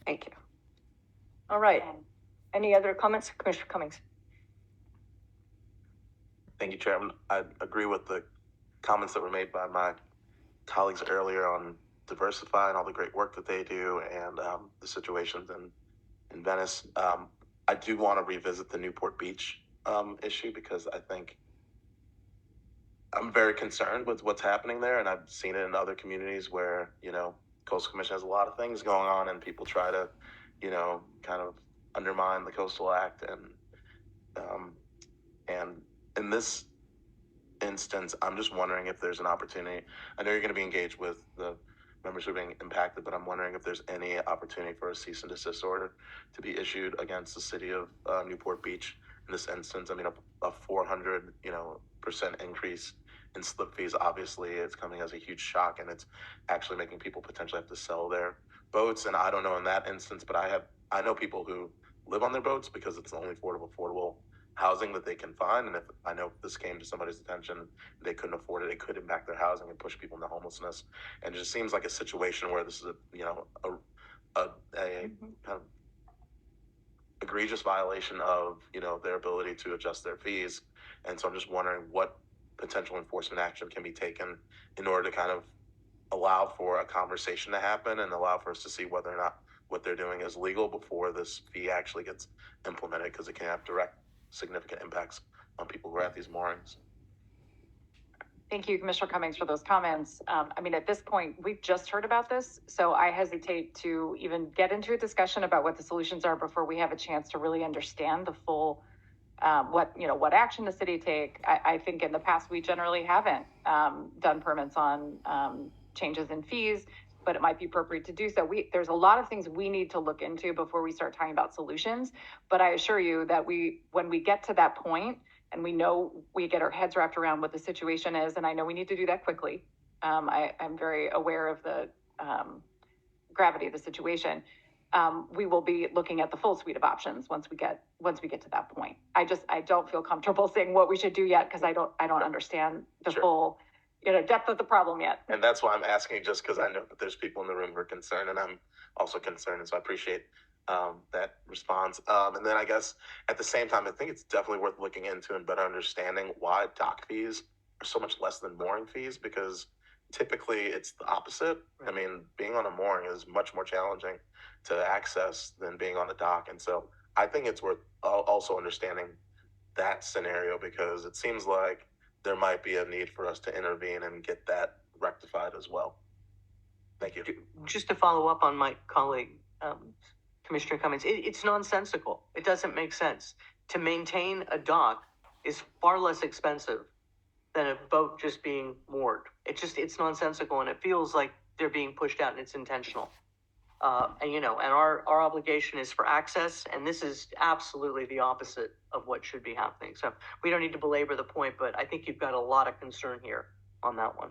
Thank you. All right. Any other comments, Commissioner Cummings? Thank you, Chairman. I agree with the comments that were made by my colleagues earlier on Diversify and all the great work that they do, and the situations in Venice. I do want to revisit the Newport Beach issue, because I think I'm very concerned with what's happening there, and I've seen it in other communities where, Coastal Commission has a lot of things going on, and people try to, kind of undermine the Coastal Act, and in this instance, I'm just wondering if there's an opportunity. I know you're going to be engaged with the members who are being impacted, but I'm wondering if there's any opportunity for a cease and desist order to be issued against the city of Newport Beach in this instance. I mean, a 400% increase in slip fees, obviously it's coming as a huge shock, and it's actually making people potentially have to sell their boats. And I don't know in that instance, but I know people who live on their boats because it's the only affordable housing that they can find. And if I know if this came to somebody's attention, they couldn't afford it, it could impact their housing and push people into homelessness. And it just seems like a situation where this is a kind of egregious violation of their ability to adjust their fees. And so I'm just wondering what potential enforcement action can be taken in order to kind of allow for a conversation to happen and allow for us to see whether or not what they're doing is legal before this fee actually gets implemented, because it can have direct significant impacts on people who are at these moorings. Thank you, Commissioner Cummings, for those comments. I mean, at this point, we've just heard about this, so I hesitate to even get into a discussion about what the solutions are before we have a chance to really understand the full, what action the city take. I think in the past, we generally haven't done permits on changes in fees, but it might be appropriate to do so. There's a lot of things we need to look into before we start talking about solutions. But I assure you that when we get to that point and we know we get our heads wrapped around what the situation is, and I know we need to do that quickly. I'm very aware of the gravity of the situation. We will be looking at the full suite of options once we get to that point. I don't feel comfortable saying what we should do yet, because I don't understand the full depth of the problem yet. And that's why I'm asking, just because I know that there's people in the room who are concerned, and I'm also concerned, and so I appreciate that response. And then I guess at the same time, I think it's definitely worth looking into and better understanding why dock fees are so much less than mooring fees, because typically it's the opposite. Right. I mean, being on a mooring is much more challenging to access than being on a dock. And so I think it's worth also understanding that scenario, because it seems like there might be a need for us to intervene and get that rectified as well. Thank you. Just to follow up on my colleague, Commissioner Cummings, it's nonsensical. It doesn't make sense. To maintain a dock is far less expensive than a boat just being moored. It's nonsensical, and it feels like they're being pushed out, and it's intentional. And our obligation is for access, and this is absolutely the opposite of what should be happening. So we don't need to belabor the point, but I think you've got a lot of concern here on that one.